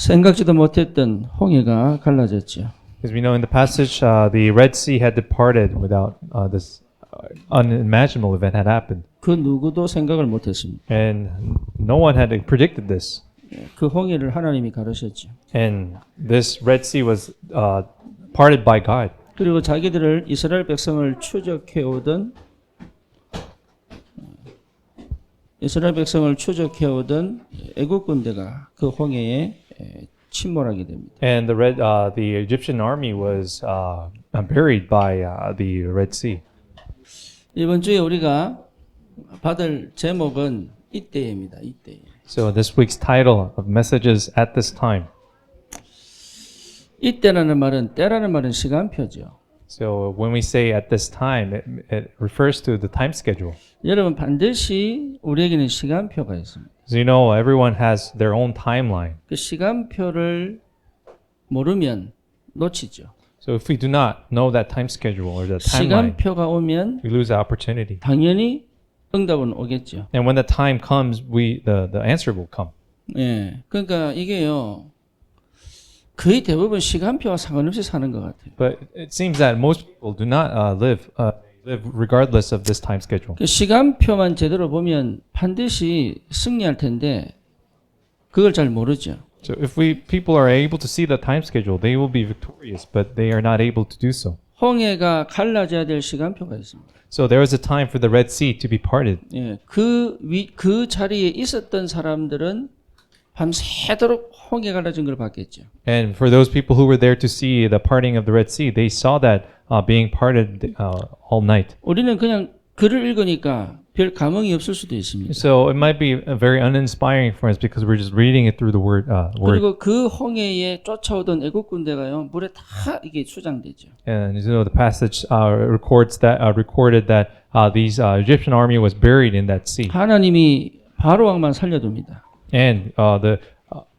생각지도 못했던 홍해가 갈라졌죠. Because we know in the passage, the Red Sea had departed without this unimaginable event had happened. 그 누구도 생각을 못했습니다. And no one had predicted this. 그 홍해를 하나님이 가르셨죠. And this Red Sea was parted by God. 그리고 자기들을 이스라엘 백성을 추적해 오던 애국 군대가 그 홍해에 침몰하게 됩니다. And the Egyptian army was buried by the Red Sea. 이번 주에 우리가 받을 제목은 이때입니다. 이때. So this week's title of messages at this time. 이때라는 말은 때라는 말은 시간표죠. So when we say at this time, it refers to the time schedule. 여러분 반드시 우리에게는 시간표가 있습니다. As you know, everyone has their own timeline. 그 시간표를 모르면 놓치죠. So if we do not know that time schedule or the timeline, 시간표가 오면 we lose the opportunity. 당연히 응답은 오겠죠. And when the time comes, the answer will come. 예, 그러니까 이게요 거의 대부분 시간표와 상관없이 사는 것 같아요. But it seems that most people do not live regardless of this time schedule. 그 시간표만 제대로 보면 반드시 승리할 텐데 그걸 잘 모르죠. So if people are able to see the time schedule, they will be victorious, but they are not able to do so. 홍해가 갈라져야 될 시간표가 있습니다. So there was a time for the Red Sea to be parted. 예, 그 자리에 있었던 사람들은 밤새도록 홍해 갈라진 걸 봤겠죠. And for those people who were there to see the parting of the Red Sea, they saw that being parted all night. 우리는 그냥 글을 읽으니까 별 감흥이 없을 수도 있습니다. So it might be very uninspiring for us because we're just reading it through the word. 그리고 그 홍해에 쫓아오던 애국 군대가요 물에 다 이게 수장되죠. And you know the passage recorded that these Egyptian army was buried in that sea. 하나님이 바로 왕만 살려둡니다. And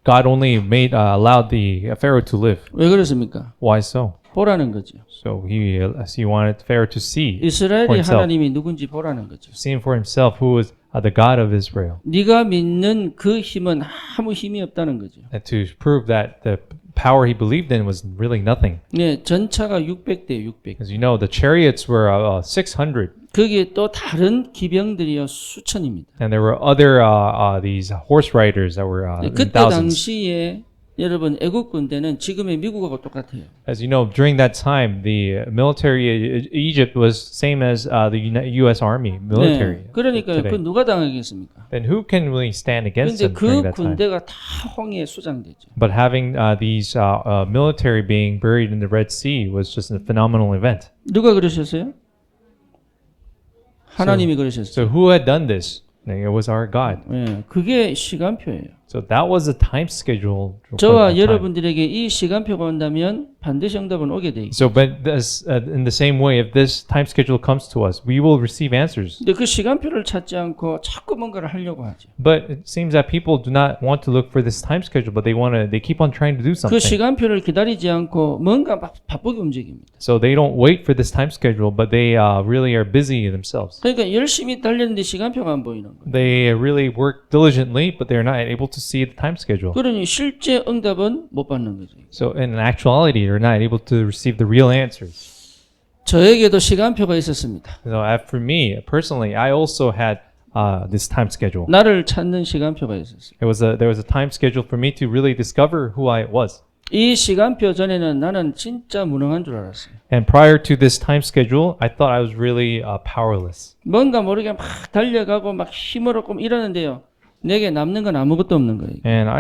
God only allowed the Pharaoh to live. 왜 그렇습니까? Why so? 보라는 거죠. So he wanted Pharaoh to see for 이스라엘이 himself, 하나님이 누군지 보라는 거죠. seeing for himself who was the God of Israel, 네가 믿는 그 힘은 아무 힘이 없다는 거죠. and to prove that the power he believed in was really nothing. 네, 전차가 600대 600. As you know, the chariots were 600, 거기에 또 다른 기병들이요 수천입니다. and there were other these horse riders that were in 그때 thousands. 당시에 여러분 애국 군대는 지금의 미국하고 똑같아요. As you know, during that time, the military Egypt was same as the U.S. Army military. 네, 그러니까 그 today. 누가 당하겠습니까? Then who can really stand against 그런데 them during 그 that time? 군대가 다 홍해에 수장되죠. But having these military being buried in the Red Sea was just a phenomenal event. 누가 그러셨어요? 하나님이 그러셨어요. So who had done this? It was our God. 예, 그게 시간표예요. So that was the time schedule. for 저와 that time. 여러분들에게 이 시간표가 온다면 반드시 응답은 오게 돼 있어요. So, but this, in the same way, if this time schedule comes to us, we will receive answers. 근데 그 시간표를 찾지 않고 자꾸 뭔가를 하려고 하죠. But it seems that people do not want to look for this time schedule, but they keep on trying to do 그 something. 시간표를 기다리지 않고 뭔가 바쁘게 움직입니다. So they don't wait for this time schedule, but they really are busy themselves. 그러니까 열심히 달렸는데 시간표가 안 보이는 거예요. They really work diligently, but they're not able to see the time schedule. 그러니 실제 응답은 못 받는 거죠. So in actuality, they're not able to receive the real answers. 저에게도 시간표가 있었습니다. So for me, personally, I also had this time schedule. 나를 찾는 시간표가 있었어요. There was a time schedule for me to really discover who I was. 이 시간표 전에는 나는 진짜 무능한 줄 알았어요. And prior to this time schedule, I thought I was really powerless. 뭔가 모르게 막 달려가고 막 힘을 얻고 이러는데요. 내게 남는 건 아무것도 없는 거예요. And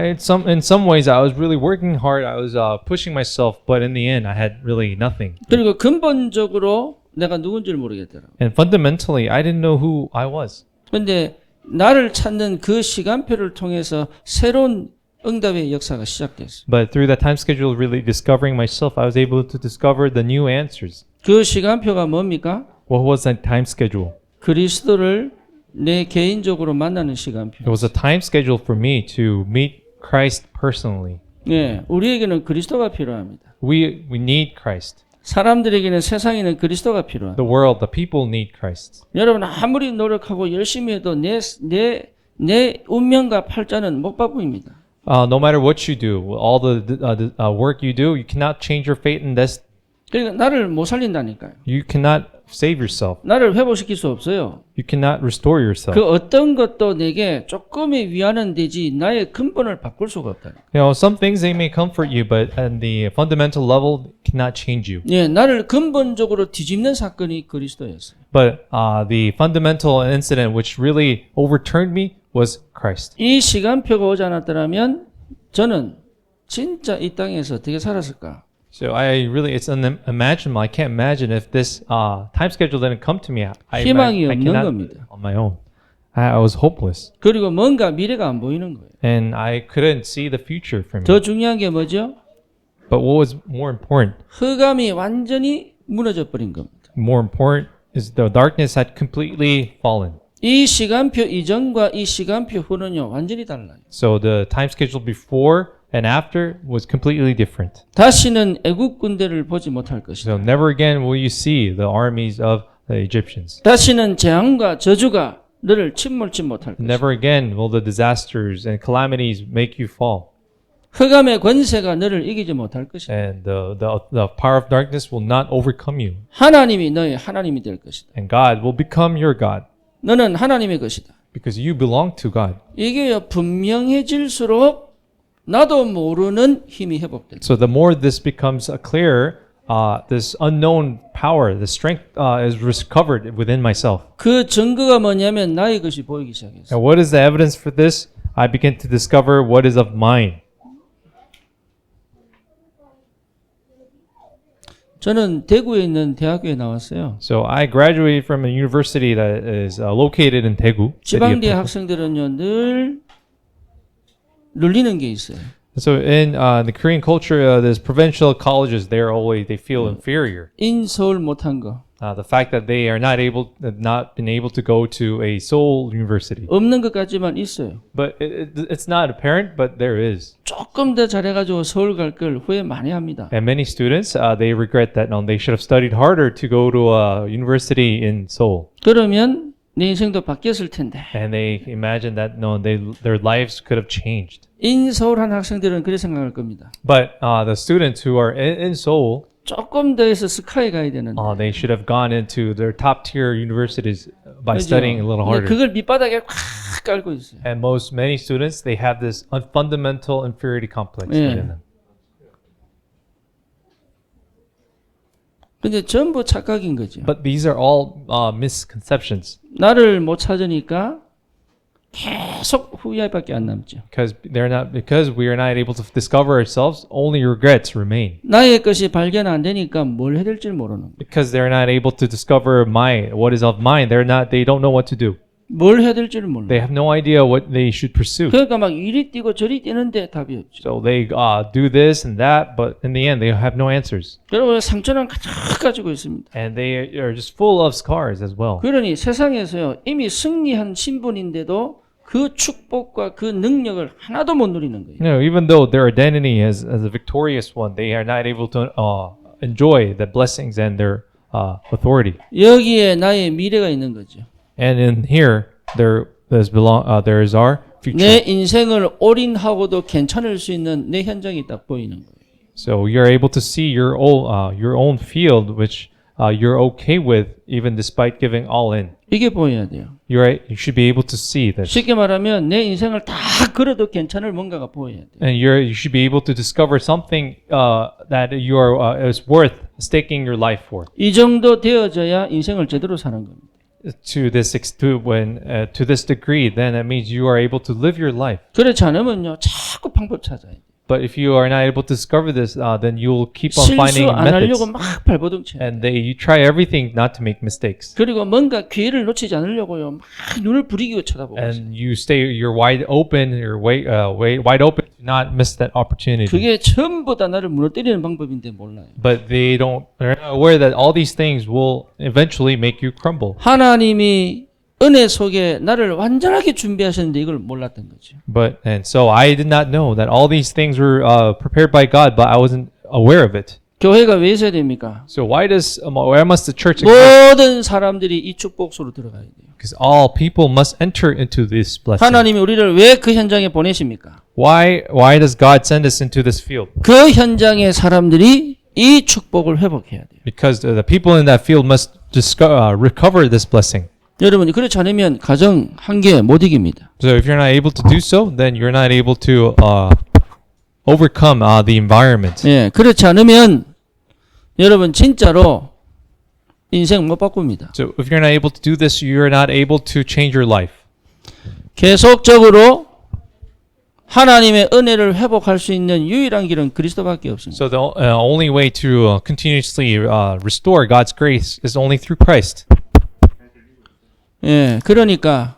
in some ways, I was really working hard. I was pushing myself, but in the end, I had really nothing. 그리고 근본적으로 내가 누군지를 모르겠더라고요. And fundamentally, I didn't know who I was. 그런데 나를 찾는 그 시간표를 통해서 새로운 응답의 역사가 시작됐어요. But through that time schedule, really discovering myself, I was able to discover the new answers. 그 시간표가 뭡니까? What was that time schedule? 그리스도를 내 개인적으로 만나는 시간표. It was a time schedule for me to meet Christ personally. 예, 우리에게는 그리스도가 필요합니다. We need Christ. 사람들에게는 세상에는 그리스도가 필요합니다. The world, the people need Christ. 여러분 아무리 노력하고 열심히 해도 내 운명과 팔자는 못 바꾸입니다. No matter what you do, all the work you do, you cannot change your fate and destiny. 그러니까 나를 못 살린다니까요. You cannot save yourself. 나를 회복시킬 수 없어요. You cannot restore yourself. 그 어떤 것도 내게 조금의 위안은 되지 나의 근본을 바꿀 수가 없다. Some things they may comfort you, but at the fundamental level cannot change you. 예, 나를 근본적으로 뒤집는 사건이 그리스도였어요. But the fundamental incident which really overturned me was Christ. 이 시간표가 오지 않았더라면 저는 진짜 이 땅에서 어떻게 살았을까? So it's unimaginable. I can't imagine if this time schedule didn't come to me. 희망이 I 없는 cannot 겁니다. on my own. I was hopeless, 그리고 뭔가 미래가 안 보이는 거예요. and I couldn't see the future for me. 더 중요한 게 뭐죠? But what was more important? 흑암이 완전히 무너져 버린 겁니다. More important is the darkness had completely fallen. 이 시간표 이전과 이 시간표 후는요 완전히 달라요. So the time schedule before and after was completely different. 다시는 애국 군대를 보지 못할 것이다. So never again will you see the armies of the Egyptians. 다시는 재앙과 저주가 너를 침몰치 못할 것이다. Never again will the disasters and calamities make you fall. 흑암의 권세가 너를 이기지 못할 것이다. And the power of darkness will not overcome you. 하나님이 너의 하나님이 될 것이다. And God will become your God 너는 하나님의 것이다. because you belong to God. 이게요 분명해질수록 나도 모르는 힘이 회복된다. So the more this becomes clearer, this unknown power, the strength is recovered within myself. 그 증거가 뭐냐면 나의 것이 보이기 시작했어. And what is the evidence for this? I begin to discover what is of mine. 저는 대구에 있는 대학교에 나왔어요. So I graduated from a university that is located in Daegu. 지방대 학생들은요 늘 눌리는 게 있어요. So in the Korean culture, there's provincial colleges. They feel inferior. 인서울 못한 거, The fact that they are not been able to go to a Seoul university. 없는 것 같지만 있어요. But it's not apparent, but there is. 조금 더 잘해가지고 서울 갈 걸 후회 많이 합니다. And many students, they regret that they should have studied harder to go to a university in Seoul. 그러면 내 인생도 바뀌었을 텐데. And they imagine that their lives could have changed. 인서울한 학생들은 그렇게 생각할 겁니다. But the students who are in Seoul, 조금 더 해서 스카이 가야 되는데. they should have gone into their top tier universities by studying a little harder. 그걸 밑바닥에 확 깔고 있어요. And many students, they have this fundamental inferiority complex within them. 근데 전부 착각인 거죠. But these are all misconceptions 나를 못 찾으니까 계속 후회밖에 안 남죠. because we are not able to discover ourselves. Only regrets remain 나의 것이 발견 안 되니까 뭘 해야 될지 모르는 거예요. because they're not able to discover what is of mine. They don't know what to do. 뭘 해야 될지를 몰라요. They have no idea what they should pursue. 그러니까 막 이리 뛰고 저리 뛰는데 답이 없죠. So they do this and that, but in the end, they have no answers. 그리고 상처는 가득 가지고 있습니다. And they are just full of scars as well. 그러니 세상에서요 이미 승리한 신분인데도 그 축복과 그 능력을 하나도 못 누리는 거예요. Even though their identity as a victorious one, they are not able to enjoy the blessings and their authority. 여기에 나의 미래가 있는 거죠. And in here, there is our future. 내 인생을 올인하고도 괜찮을 수 있는 내 현장이 딱 보이는 거예요. So you're able to see your own field, which you're okay with, even despite giving all in. 이게 보여야 돼요. You should be able to see this. 쉽게 말하면 내 인생을 다 걸어도 괜찮을 뭔가가 보여야 돼요. And you should be able to discover something that is worth staking your life for. 이 정도 되어져야 인생을 제대로 사는 겁니다. To this degree, then that means you are able to live your life. 그렇지 않으면요 자꾸 방법 찾아야 돼요. But if you are not able to discover this, then you will keep on finding 실수 안 하려고 methods, 막 발버둥 쳐요. and you try everything not to make mistakes, 그리고 뭔가 기회를 놓치지 않으려고요 막 눈을 부리고 쳐다보고 있어요. and you're wide open, wide open to not miss that opportunity. 그게 전부 다 나를 무너뜨리는 방법인데 몰라요. But they're not aware that all these things will eventually make you crumble. 하나님이 은혜 속에 나를 완전하게 준비하셨는데 이걸 몰랐던 거죠. And so I did not know that all these things were prepared by God, but I wasn't aware of it. 교회가 왜 있어야 됩니까? So why must the church exist? 모든 사람들이 이 축복소로 들어가야 돼요. Because all people must enter into this blessing. 하나님이 우리를 왜 그 현장에 보내십니까? Why does God send us into this field? 그 현장의 사람들이 이 축복을 회복해야 돼요. Because the people in that field must recover this blessing. 여러분이 그렇지 않으면 가정 한계 못 이깁니다. So if you're not able to do so, then you're not able to overcome the environment. 예, 그렇지 않으면 여러분 진짜로 인생 못 바꿉니다. So if you're not able to do this, you're not able to change your life. 계속적으로 하나님의 은혜를 회복할 수 있는 유일한 길은 그리스도밖에 없습니다. So the only way to continuously restore God's grace is only through Christ. 예, 그러니까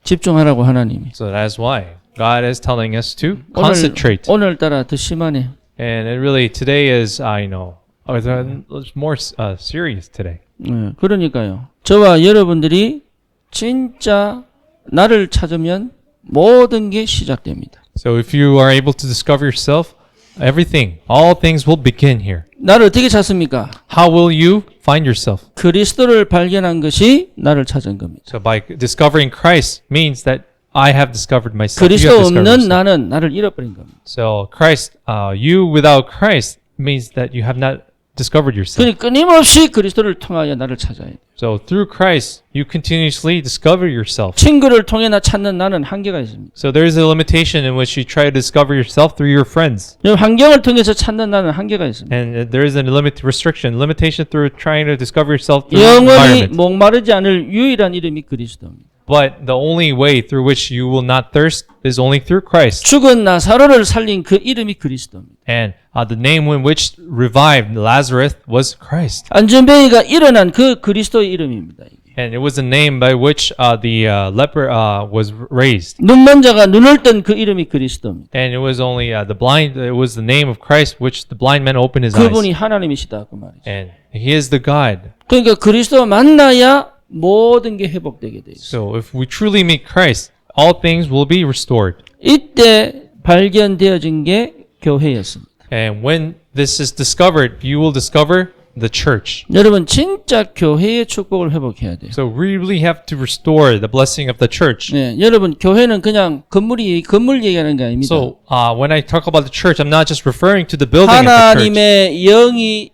집중하라고 하나님이. So that's why God is telling us to concentrate. 오늘따라 더 심하네. And it really today is, it's more serious today. 예, 그러니까요. 저와 여러분들이 진짜 나를 찾으면 모든 게 시작됩니다. So if you are able to discover yourself, all things will begin here. 나를 어떻게 찾습니까? How will you find yourself? 그리스도를 발견한 것이 나를 찾은 겁니다. So by discovering Christ means that I have discovered myself. You 그리스도 have discovered 없는 yourself. 나는 나를 잃어버린 겁니다. So Christ, you without Christ means that you have not discovered yourself. 그러니 끊임없이 그리스도를 통하여 나를 찾아야 돼요. So through Christ, you continuously discover yourself. 친구를 통해 나 찾는 나는 한계가 있습니다. So there is a limitation in which you try to discover yourself through your friends. 환경을 통해서 찾는 나는 한계가 있습니다. And there is a limitation through trying to discover yourself through 영원히 environment. 목마르지 않을 유일한 이름이 그리스도입니다. But the only way through which you will not thirst is only through Christ. 죽은 나사로를 살린 그 이름이 그리스도입니다. And the name in which revived Lazarus was Christ. 안전뱅이가 일어난 그 그리스도의 이름입니다. 이게. And it was the name by which the leper was raised. 눈먼 자가 눈을 뜬 그 이름이 그리스도입니다. And it was only it was the name of Christ which the blind man opened his 그분이 eyes. 하나님이시다 그 말이죠. And he is the God. 그러니까 그리스도와 만나야 모든 게 회복되게 돼 있어요. So if we truly meet Christ, all things will be restored. 이때 발견되어진 게 교회였습니다. And when this is discovered, you will discover the church. 여러분 진짜 교회의 축복을 회복해야 돼요. So we really have to restore the blessing of the church. 네, 여러분 교회는 그냥 건물 얘기하는 게 아닙니다. So when I talk about the church, I'm not just referring to the building of the church. 하나님의 영이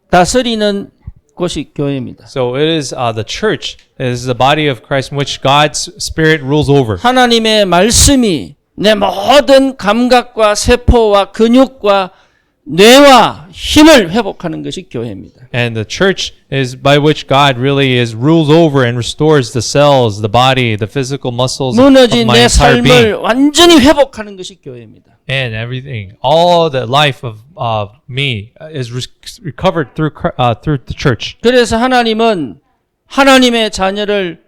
다스리는 곳이 교회입니다. So it is the church is the body of Christ in which God's Spirit rules over. 하나님의 말씀이 내 모든 감각과 세포와 근육과 뇌와 힘을 회복하는 것이 교회입니다. And the church is by which God really rules over and restores the cells, the body, the physical muscles of 무너진 my 내 entire 삶을 being. 완전히 회복하는 것이 교회입니다. And everything, all the life of me is recovered through the church. 그래서 하나님은 하나님의 자녀를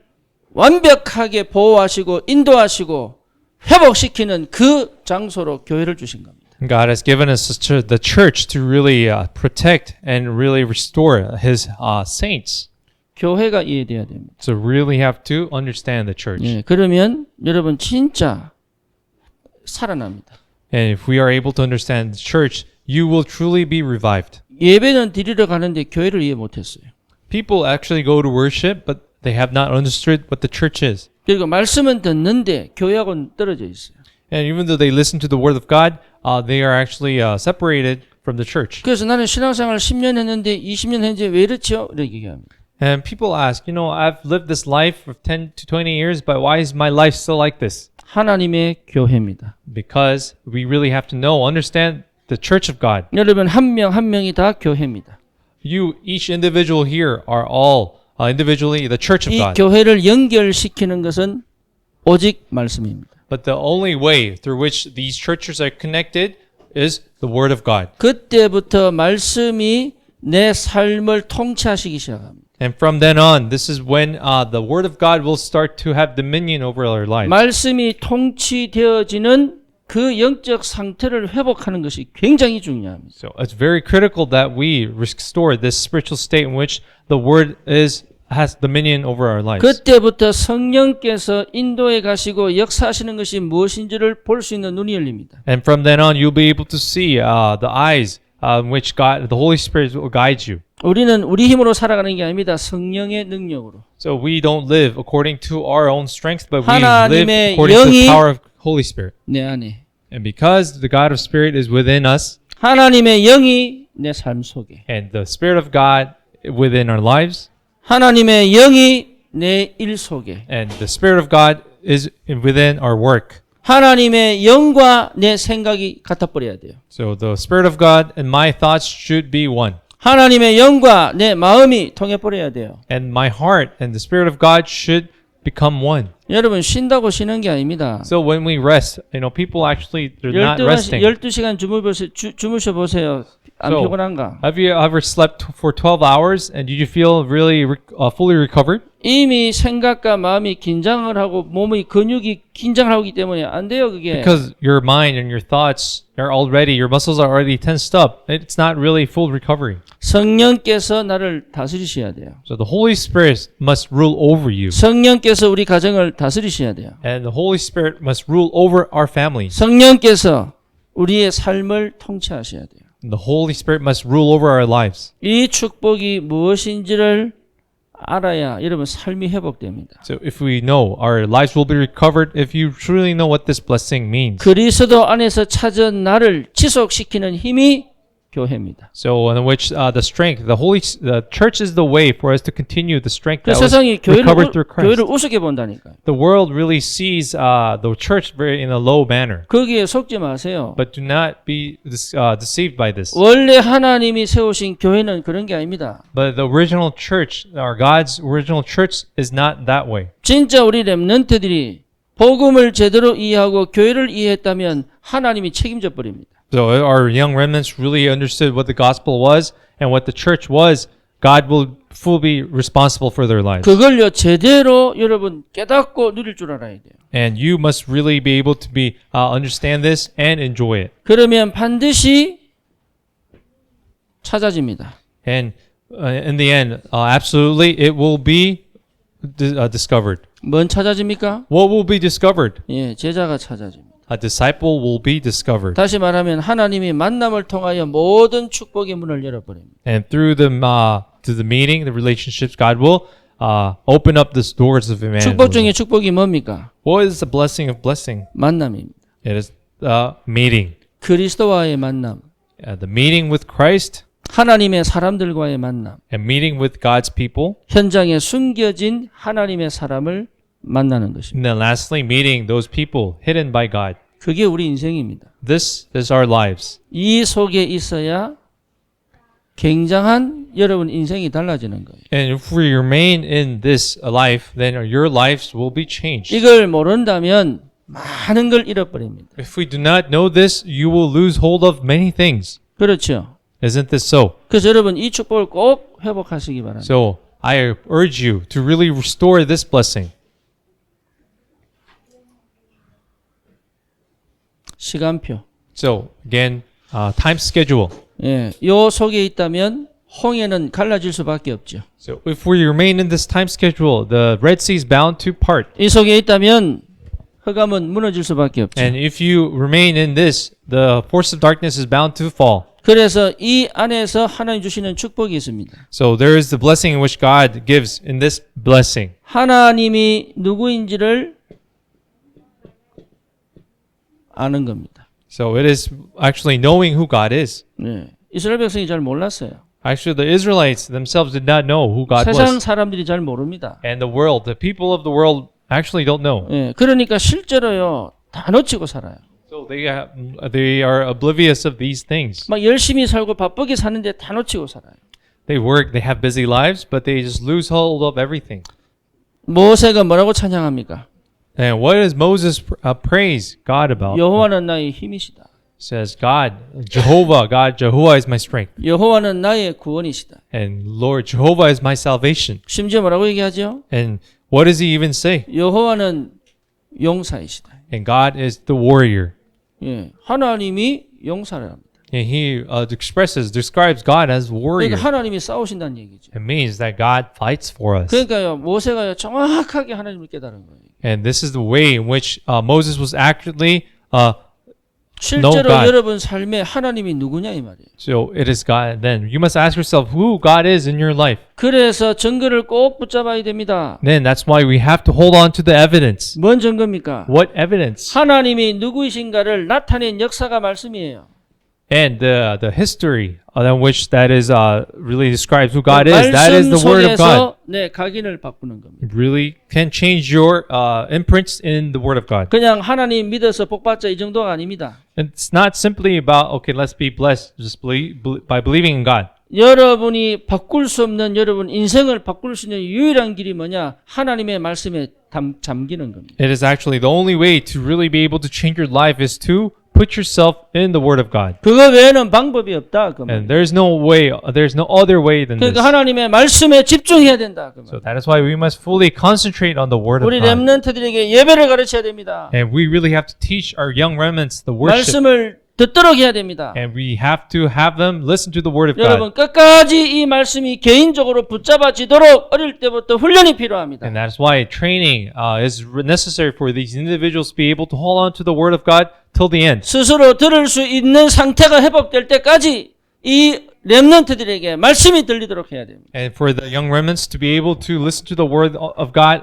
완벽하게 보호하시고 인도하시고 회복시키는 그 장소로 교회를 주신 겁니다. God has given us the church to really protect and really restore His saints. 교회가 이해돼야 됩니다. So really have to understand the church. 예, 그러면 여러분 진짜 살아납니다. And if we are able to understand the church, you will truly be revived. 예배는 드리러 가는데 교회를 이해 못했어요. People actually go to worship, but they have not understood what the church is. 그리고 말씀은 듣는데 교회하고는 떨어져 있어요. And even though they listen to the word of God, they are actually separated from the church. 그래서 나는 신앙생활 10년 했는데 20년 했는데 왜 이렇지요? 이렇게 얘기합니다. And people ask, I've lived this life for 10 to 20 years, but why is my life still like this? 하나님의 교회입니다. Because we really have to understand the church of God. 여러분 한 명 한 명이 다 교회입니다. You, each individual here are all individually the church of 이 God. 교회를 연결시키는 것은 오직 말씀입니다. But the only way through which these churches are connected is the word of God. 그때부터 말씀이 내 삶을 통치하시기 시작합니다. And from then on, this is when the word of God will start to have dominion over our lives. 말씀이 통치되어지는 그 영적 상태를 회복하는 것이 굉장히 중요합니다. So it's very critical that we restore this spiritual state in which the word is has dominion over our lives. 그때부터 성령께서 인도해 가시고 역사하시는 것이 무엇인지를 볼 수 있는 눈이 열립니다. And from then on, you'll be able to see the eyes in which God, the Holy Spirit will guide you. 우리는 우리 힘으로 살아가는 게 아닙니다. 성령의 능력으로. So we don't live according to our own strength, but we live 하나님의 according to the 영이 power of Holy Spirit. 내 안에. And because the God of Spirit is within us, 하나님의 영이 내 삶 속에. and the Spirit of God within our lives, 하나님의 영이 내 일 속에. and the Spirit of God is within our work. 하나님의 영과 내 생각이 같아 버려야 돼요. So the Spirit of God and my thoughts should be one. 하나님의 영과 내 마음이 통해 버려야 돼요. And my heart and the Spirit of God should become one. 여러분 쉰다고 쉬는 게 아닙니다. So when we rest, people actually, they're not resting. 12시간 주무셔 보세요. 안 So, 피곤한가? Have you ever slept for 12 hours and did you feel really fully recovered? 이미 생각과 마음이 긴장을 하고 몸의 근육이 긴장을 하기 때문에 안 돼요, 그게. Because your mind and your thoughts are already, your muscles are already tensed up. It's not really full recovery. 성령께서 나를 다스리셔야 돼요. So the Holy Spirit must rule over you. 성령께서 우리 가정을 다스리셔야 돼요. And the Holy Spirit must rule over our families. 성령께서 우리의 삶을 통치하셔야 돼요. And the Holy Spirit must rule over our lives. 이 축복이 무엇인지를 알아야 여러분 삶이 회복됩니다. So if we know, our lives will be recovered if you truly know what this blessing means. 그리스도 안에서 찾은 나를 지속시키는 힘이 교회입니다. So in which the strength, the church is the way for us to continue the strength 그 that was 세상이 recovered through 교회를 Christ. 우습게 본다니까요. The world really sees the church very in a low manner. 거기에 속지 마세요. But do not be deceived by this. 원래 하나님이 세우신 교회는 그런 게 아닙니다. But the original church, our God's original church, is not that way. 진짜 우리 렘넌트들이 복음을 제대로 이해하고 교회를 이해했다면 하나님이 책임져 버립니다. So our young remnants really understood what the gospel was and what the church was. God will fully be responsible for their lives. 그걸요 제대로 여러분 깨닫고 누릴 줄 알아야 돼요. And you must really be able to be understand this and enjoy it. 그러면 반드시 찾아집니다. And in the end, absolutely, it will be discovered. 뭔 찾아집니까? What will be discovered? 예, 제자가 찾아집니다. A disciple will be discovered. 다시 말하면 하나님이 만남을 통하여 모든 축복의 문을 열어버립니다. And through the meeting, the relationships, God will open up the doors of 축복 중에 evangelism. 축복이 뭡니까? What is the blessing of blessing? 만남입니다. It is meeting. 그리스도와의 만남, The meeting with Christ 하나님의 사람들과의 만남, and meeting with God's people. 현장에 숨겨진 하나님의 사람을 만나는 것입니다. And then lastly, meeting those people hidden by God. 그게 우리 인생입니다. This is our lives. 이 속에 있어야 굉장한 여러분 인생이 달라지는 거예요. And if we remain in this life, then your lives will be changed. 이걸 모른다면 많은 걸 잃어버립니다. If we do not know this, you will lose hold of many things. 그렇죠. Isn't this so? 그래서 여러분 이 축복을 꼭 회복하시기 바랍니다. So I urge you to really restore this blessing. 시간표. So again, time schedule. 예, 요 속에 있다면 홍해는 갈라질 수밖에 없죠. So if we remain in this time schedule, the Red Sea is bound to part. 이 속에 있다면 흑암은 무너질 수밖에 없죠. And if you remain in this, the force of darkness is bound to fall. 그래서 이 안에서 하나님 주시는 축복이 있습니다. So there is the blessing in which God gives in this blessing. 하나님이 누구인지를 아는 겁니다. So it is actually knowing who God is. 네. 이스라엘 백성이 잘 몰랐어요. Actually, the Israelites themselves did not know who God 세상 was. 사람들이 잘 모릅니다. And the world, the people of the world actually don't know. 예, 그러니까 실제로요 다 놓치고 살아요. So they are oblivious of these things. 막 열심히 살고 바쁘게 사는데 다 놓치고 살아요. They work, they have busy lives, but they just lose hold of everything. 모세가 뭐라고 찬양합니까? And what does Moses praise God about? 여호와는 나의 힘이시다. Says God, Jehovah is my strength. 여호와는 나의 구원이시다. And Lord, Jehovah is my salvation. 심지어 뭐라고 얘기하죠? And what does he even say? 여호와는 용사이시다. And God is the warrior. 예, 하나님이 용사를 합니다. And he describes God as warrior. 그러니까 하나님이 싸우신다는 얘기죠. It means that God fights for us. 그러니까요, 모세가 정확하게 하나님을 깨달은 거예요. And this is the way in which Moses was accurately 실제로 God. 여러분 삶에 하나님이 누구냐 이 말이에요. so it is God. Then you must ask yourself who God is in your life. 그래서 증거를 꼭 붙잡아야 됩니다. Then that's why we have to hold on to the evidence. 뭔 증거입니까? What evidence? 하나님이 누구이신가를 나타낸 역사가 말씀이에요. And the history in which that is really describes who God is. That is 말씀 the word of God. 속에서 내 각인을 바꾸는 겁니다. It really can change your imprints in the word of God. 그냥 하나님 믿어서 복 받자 이 정도가 아닙니다. It's not simply about okay, let's be blessed just by believing in God. 여러분이 바꿀 수 없는 여러분 인생을 바꿀 수 있는 유일한 길이 뭐냐? 하나님의 말씀에 잠기는 겁니다. It is actually the only way to really be able to change your life is to put yourself in the word of God. 그거 외에는 방법이 없다. 그 And there's no other way than this. 그러니까 하나님의 말씀에 집중해야 된다. 그 So that is why we must fully concentrate on the word of 우리 God. 렘넌트들에게 예배를 가르쳐야 됩니다. And we really have to teach our young remnants the worship. 말씀을 듣도록 해야 됩니다. And we have to have them listen to the word of 여러분 God. 끝까지 이 말씀이 개인적으로 붙잡아지도록 어릴 때부터 훈련이 필요합니다. And that's why training is necessary for these individuals to be able to hold on to the word of God till the end. 스스로 들을 수 있는 상태가 회복될 때까지 이 렘넌트들에게 말씀이 들리도록 해야 됩니다. And for the young remnants to be able to listen to the word of God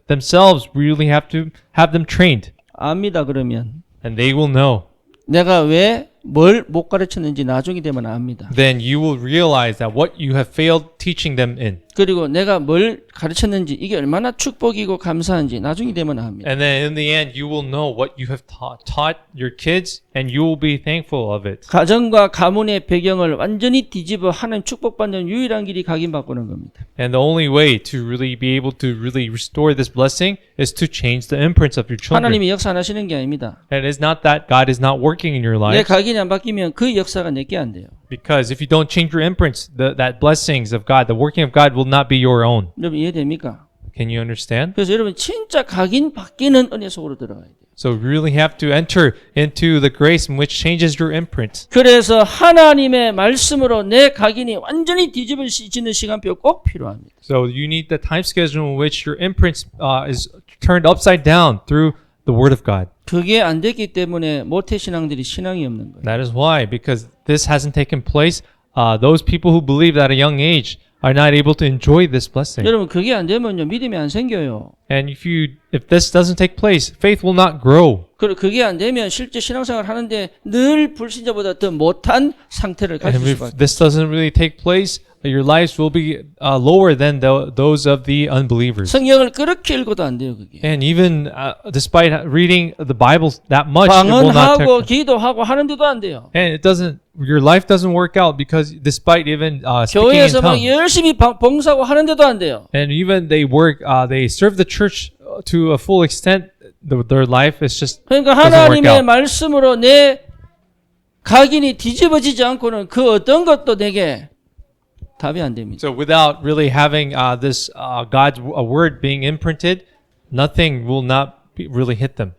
themselves, we really have to have them trained. 압니다. 그러면 And they will know. 내가 왜 뭘 못 가르쳤는지 나중에 되면 압니다. Then you will realize that what you have failed teaching them in. 그리고 내가 뭘 가르쳤는지 이게 얼마나 축복이고 감사한지 나중에 되면 압니다. And then in the end, you will know what you have taught your kids, and you will be thankful of it. 가정과 가문의 배경을 완전히 뒤집어 하나님 축복받는 유일한 길이 각인 바꾸는 겁니다. And the only way to really be able to really restore this blessing is to change the imprints of your children. 하나님이 역사 안 하시는 게 아닙니다. And it's not that God is not working in your 내 life, 각인이 안 바뀌면 그 역사가 내게 안 돼요. because if you don't change your imprints, that blessings of God, the working of God will not be your own. 여러분 이해됩니까? Can you understand? 그래서 여러분 진짜 각인 바뀌는 은혜 속으로 들어가야 돼요. So we really have to enter into the grace in which changes your imprint. 그래서 하나님의 말씀으로 내 각인이 완전히 뒤집어지는 시간표 꼭 필요합니다. So you need the time schedule in which your imprint is turned upside down through the Word of God. 그게 안 됐기 때문에 모태신앙들이 신앙이 없는 거예요. That is why, because this hasn't taken place, those people who believe at a young age are not able to enjoy this blessing. 여러분 그게 안 되면요 믿음이 안 생겨요. And if this doesn't take place, faith will not grow. 그게 안 되면 실제 신앙생활 하는데 늘 불신자보다 더 못한 상태를 가질 And if 수밖에. this doesn't really take place, your lives will be lower than those of the unbelievers. 성경을 그렇게 읽어도 안 돼요 그게. And even despite reading the Bible that much, it will not 방언하고 take. 기도하고 하는데도 안 돼요. And your life doesn't work out because despite even speaking in 교회에서 막 tongues, 열심히 봉사하고 하는데도 안 돼요. and even they serve the church to a full extent, their life is just 그러니까 doesn't work 하나님의 out. 말씀으로 내 각인이 뒤집어지지 않고는 그 어떤 것도 내게 답이 안 됩니다. So without really having this God's word being imprinted, nothing will not really hit them.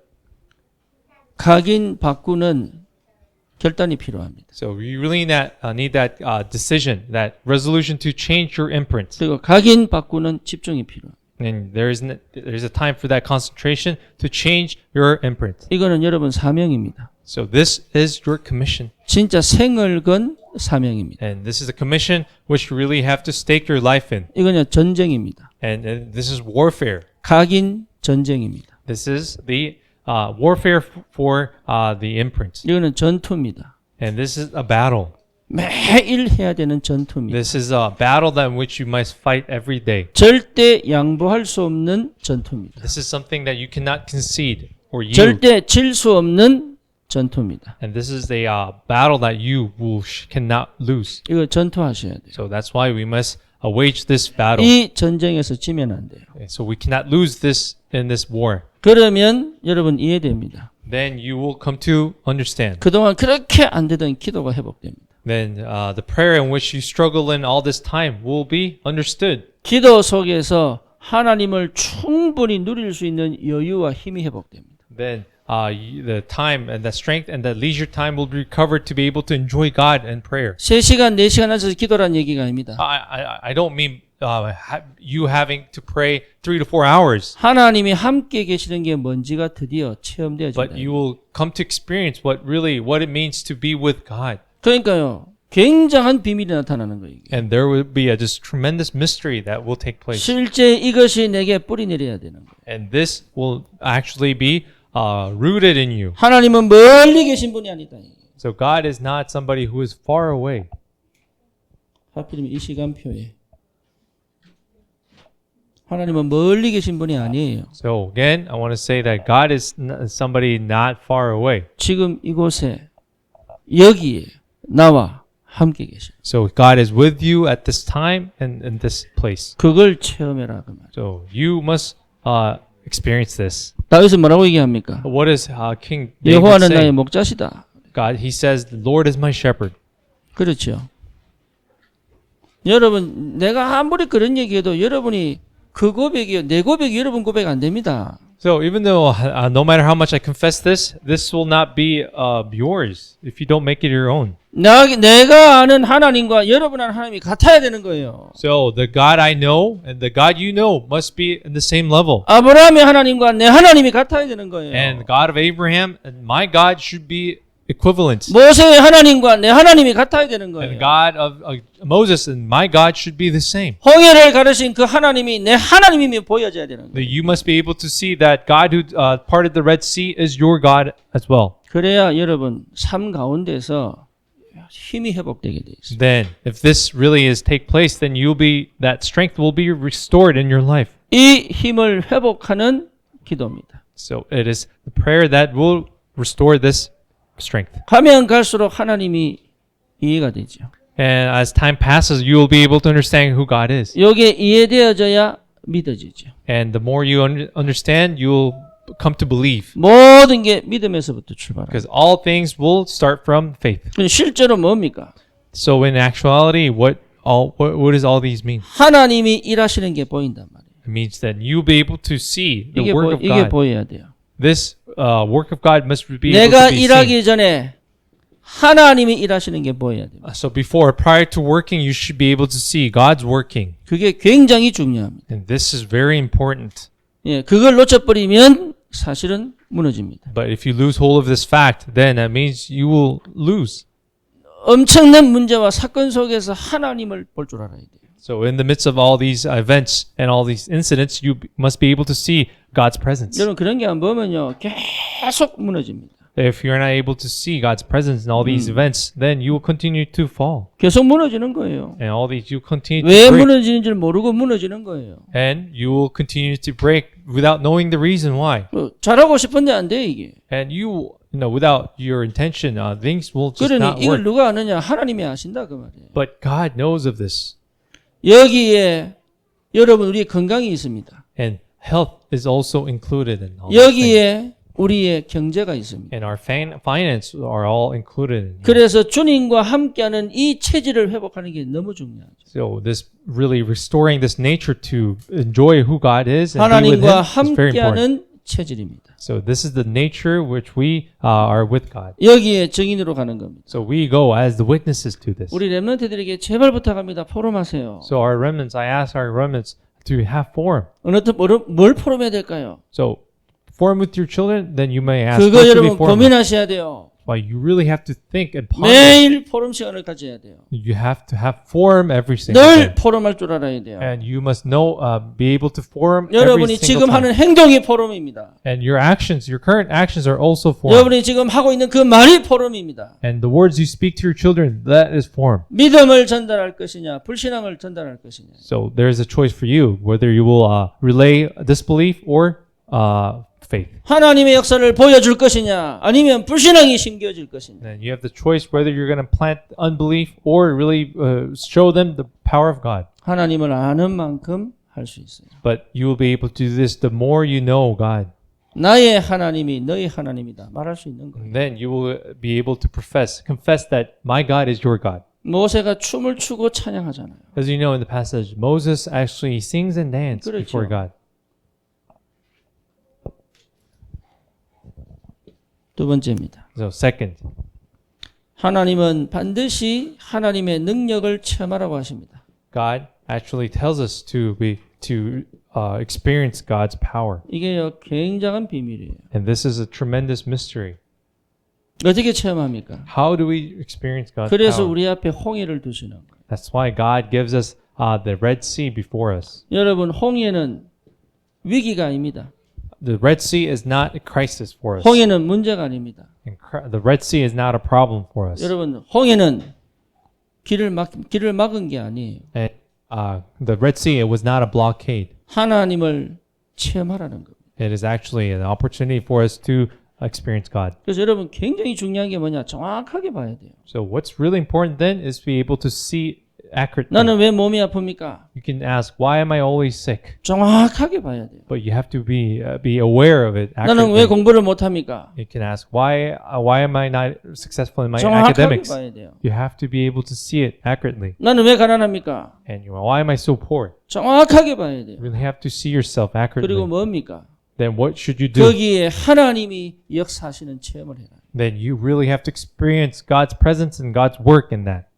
각인 바꾸는 결단이 필요합니다. So we really need that decision, that resolution to change your imprint. 그리고 각인 바꾸는 집중이 필요합니다. And there's a time for that concentration to change your imprint. 이거는 여러분 사명입니다. So this is your commission. 진짜 생을 건 사명입니다. And this is a commission which you really have to stake your life in. 이거는 전쟁입니다. And this is warfare. 각인 전쟁입니다. This is the warfare for the imprint. 이거는 전투입니다. And this is a battle. 매일 해야 되는 전투입니다. This is a battle that which you must fight every day. 절대 양보할 수 없는 전투입니다. This is something that you cannot concede or yield. 절대 질 수 없는 전투입니다. And this is a battle that you cannot lose. 이거 전투하셔야 돼요. So that's why we must wage this battle. 이 전쟁에서 지면 안 돼요. So we cannot lose this in this war. 그러면 여러분 이해됩니다. Then you will come to understand. 그동안 그렇게 안 되던 기도가 회복됩니다. Then the prayer in which you struggle in all this time will be understood. 기도 속에서 하나님을 충분히 누릴 수 있는 여유와 힘이 회복됩니다. Then the time and the strength and the leisure time will be recovered to be able to enjoy God and prayer. 3시간, 4시간 앉아서 기도란 얘기가 아닙니다. I don't mean you having to pray 3 to 4 hours, 하나님이 함께 계시는 게 뭔지가 드디어 but 체험되어진다. you will come to experience what it means to be with God. 그러니까요. 굉장한 비밀이 나타나는 거예요. 이게. And there will be just tremendous mystery that will take place. 실제 이것이 내게 뿌리 내려야 되는 거예요. And this will actually be rooted in you. 하나님은 멀리 계신 분이 아니다. So God is not somebody who is far away. 하필이면 이 시간표에 하나님은 멀리 계신 분이 아니에요. So again, I want to say that God is somebody not far away. 지금 이곳에 여기에 나와 함께 계셔. So God is with you at this time and in this place. 그걸 체험해라 그 말. So you must experience this. 다윗은 뭐라고 얘기합니까? What does King David 여호와는 나의 say? 목자시다. God, he says, the Lord is my shepherd. 그렇죠. 여러분, 내가 아무리 그런 얘기해도 여러분이 그 고백이요, 내 고백이 여러분 고백 안 됩니다. So even though no matter how much I confess this will not be yours if you don't make it your own. 내가 아는 하나님과 여러분 아는 하나님이 같아야 되는 거예요. So the God I know and the God you know must be in the same level. 아브라함의 하나님과 내 하나님이 같아야 되는 거예요. And the God of Abraham and my God should be equivalent. 모세의 하나님과 내 하나님이 같아야 되는 And the 거예요. God of Moses and my God should be the same. 홍해를 가르신 그 하나님이 내 하나님임이 보여져야 되는 거예요. That you must be able to see that God who parted the Red Sea is your God as well. 그래야 여러분 삶 가운데서 힘이 회복되게 돼 있어요. Then, if this really is take place, then that strength will be restored in your life. 이 힘을 회복하는 기도입니다. So it is the prayer that will restore this strength. 가면 갈수록 하나님이 이해가 되죠. And as time passes, you will be able to understand who God is. 이게 이해되어져야 믿어지죠. And the more you understand, you will come to believe. 모든 게 믿음에서부터 출발합니다. Because all things will start from faith. 근데 실제로 뭡니까? So in actuality, what does all these mean? 하나님이 일하시는 게 보인단 말이에요. It means that you'll be able to see the work of 이게 God. 보여야 돼요. This work of God must be able 내가 to be seen. 일하기 전에 하나님이 일하시는 게 보여야 돼요. So prior to working, you should be able to see God's working. 그게 굉장히 중요합니다. And this is very important. 예, 그걸 놓쳐버리면 사실은 무너집니다. But if you lose hold of this fact, then that means you will lose. 엄청난 문제와 사건 속에서 하나님을 볼 줄 알아야 돼요. So in the midst of all these events and all these incidents, you must be able to see God's presence. 여러분 그런 게 안 보면요 계속 무너집니다. If you're not able to see God's presence in all these events, then you will continue to fall. 계속 무너지는 거예요. And all these, you continue 왜 to break. 무너지는지를 모르고 무너지는 거예요. And you will continue to break without knowing the reason why. 잘하고 싶은데 안 돼 이게. And without your intention, things will just 그러니 not 이걸 work. 누가 아느냐? 하나님이 아신다 그 말이에요. But God knows of this. 여기에 여러분 우리의 건강이 있습니다. And health is also included in all these things. 여기에 우리의 경제가 있습니다. And our finance are all included in here. 그래서 주님과 함께하는 이 체질을 회복하는 게 너무 중요하죠. So this really restoring this nature to enjoy who God is and be with 하나님과 Him is very important. 함께하는 체질입니다. So this is the nature which we are with God. 여기에 증인으로 가는 겁니다. So we go as the witnesses to this. 우리 렘넌트들에게 제발 부탁합니다. 포럼하세요. So our remnants, I ask our remnants to have forum. 뭘 포럼해야 될까요? So forum with your children, then you may ask 그거 what should be 여러분 forum. 고민하셔야 돼요. Why you really have to think and ponder. 매일 포럼 시간을 가져야 돼요. You have to have forum every single 늘 day. 포럼할 줄 알아야 돼요. And you must know, be able to forum every 여러분이 single 지금 time. 하는 행동이 포럼입니다. And your current actions are also forum. 여러분이 지금 하고 있는 그 말이 포럼입니다. And the words you speak to your children, that is forum. 믿음을 전달할 것이냐, 불신앙을 전달할 것이냐. So there is a choice for you, whether you will relay disbelief or faith. 하나님의 역사를 보여줄 것이냐, 아니면 불신앙이 심겨질 것이냐. Then you have the choice whether you're going to plant unbelief or really show them the power of God. 하나님을 아는 만큼 할 수 있어요. But you will be able to do this the more you know God. 나의 하나님이 너의 하나님이다 말할 수 있는 거예요. And then you will be able to confess that my God is your God. 모세가 춤을 추고 찬양하잖아요. As you know in the passage, Moses actually sings and dances 그렇죠. before God. 두 번째입니다. So second, 하나님은 반드시 하나님의 능력을 체험하라고 하십니다. God actually tells us to experience God's power, 이게요 굉장한 비밀이에요. and this is a tremendous mystery. 어떻게 체험합니까? How do we experience God's 그래서 power? 우리 앞에 홍해를 두시는 거예요. That's why God gives us the Red Sea before us. 여러분 홍해는 위기가 아닙니다. The Red Sea is not a crisis for us. 홍해는 문제가 아닙니다. And the Red Sea is not a problem for us. 여러분 홍해는 길을 막은 게 아니에요. And the Red Sea, it was not a blockade. 하나님을 체험하라는 겁니다. It is actually an opportunity for us to experience God. 그래서 여러분 굉장히 중요한 게 뭐냐? 정확하게 봐야 돼요. So what's really important then is to be able to see accurately. 나는 왜 몸이 아픕니까? You can ask, why am I always sick? 정확하게 봐야 돼요. But you have to be aware of it 나는 왜 accurately. 공부를 못합니까? You can ask, why am I not successful in my 정확하게 academics? 봐야 돼요. You have to be able to see it accurately. 나는 왜 가난합니까? And why am I so poor? 정확하게 봐야 돼요. You really have to see yourself accurately. 그리고 뭡니까? Then what should you do? 거기에 하나님이 역사하시는 체험을 해라. Then you really have to experience God's presence and God's work in that.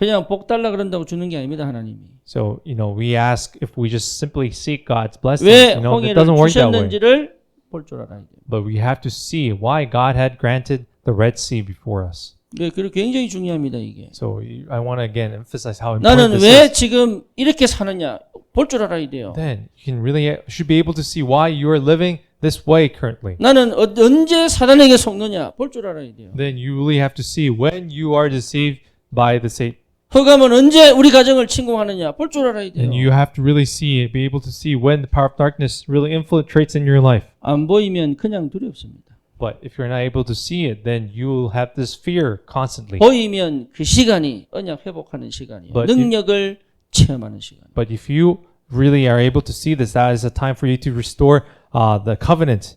그냥 복 달라 그런다고 주는 게 아닙니다, 하나님이. So, we ask if we just simply seek God's blessings. 왜 It 홍해를 doesn't work that way. 주셨는지를 볼 줄 알아야 돼요. But we have to see why God had granted the Red Sea before us. 네, 그리고 굉장히 중요합니다, 이게. So I want to again emphasize how important 나는 this 왜 is. 지금 이렇게 사느냐 볼 줄 알아야 돼요. Then you can should be able to see why you are living this way currently. 나는 언제 사단에게 속느냐 볼 줄 알아야 돼요. Then you really have to see when you are deceived by the Satan. 흑암은 언제 우리 가정을 침공하느냐 볼 줄 알아야 돼요. And you have to really be able to see when the power of darkness really infiltrates in your life. 안 보이면 그냥 두렵습니다. But if you're not able to see it, then you will have this fear constantly. 보이면 그 시간이 언약 회복하는 시간이에요. But 능력을 체험하는 시간. But if you really are able to see this, that is a time for you to restore the covenant.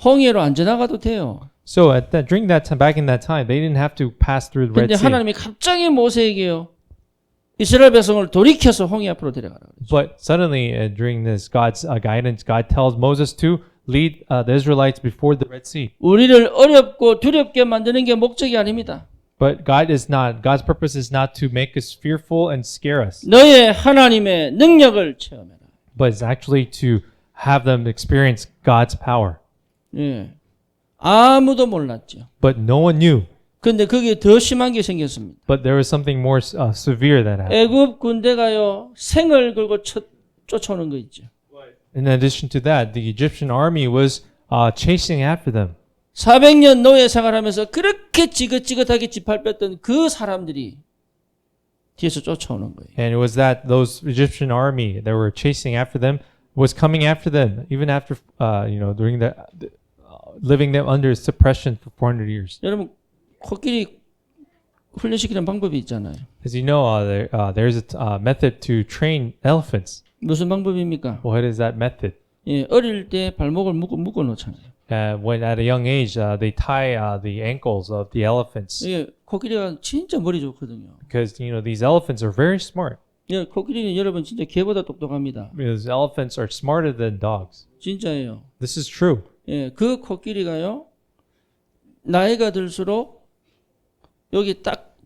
홍해로 안 지나가도 돼요. So during that time, back in that time, they didn't have to pass through the 근데 Red Sea. 하나님이 갑자기 모세에게요. 이스라엘 백성을 돌이켜서 홍해 앞으로 데려가라. But suddenly, during this God's guidance, God tells Moses to lead the Israelites before the Red Sea. 우리를 어렵고 두렵게 만드는 게 목적이 아닙니다. But God's purpose is not to make us fearful and scare us, 너의 하나님의 능력을 체험해라. but it's actually to have them experience God's power. 예. 아무도 몰랐죠. But no one knew. 근데 거기에 더 심한 게 생겼습니다. But there was something more severe that happened. 애굽 군대가요 생을 걸고 쫓아오는 거 있죠. In addition to that, the Egyptian army was chasing after them. 400년 노예 생활하면서 그렇게 지긋지긋하게 지팔 뺐던 그 사람들이 뒤에서 쫓아오는 거예요. And it was that those Egyptian army that were chasing after them was coming after them, even after, during living them under suppression for 400 years. 여러분 코끼리 훈련시키는 방법이 있잖아요. As you know, there's a method to train elephants. 무슨 방법입니까? What is that method? 예, 어릴 때 발목을 묶어 놓잖아요. When at a young age, they tie the ankles of the elephants 예, 코끼리가 진짜 머리 좋거든요. because these elephants are very smart. 예, 코끼리는 여러분 진짜 개보다 똑똑합니다. Because elephants are smarter than dogs. 진짜예요. This is true. 예, 그 코끼리가요 나이가 들수록 여기 딱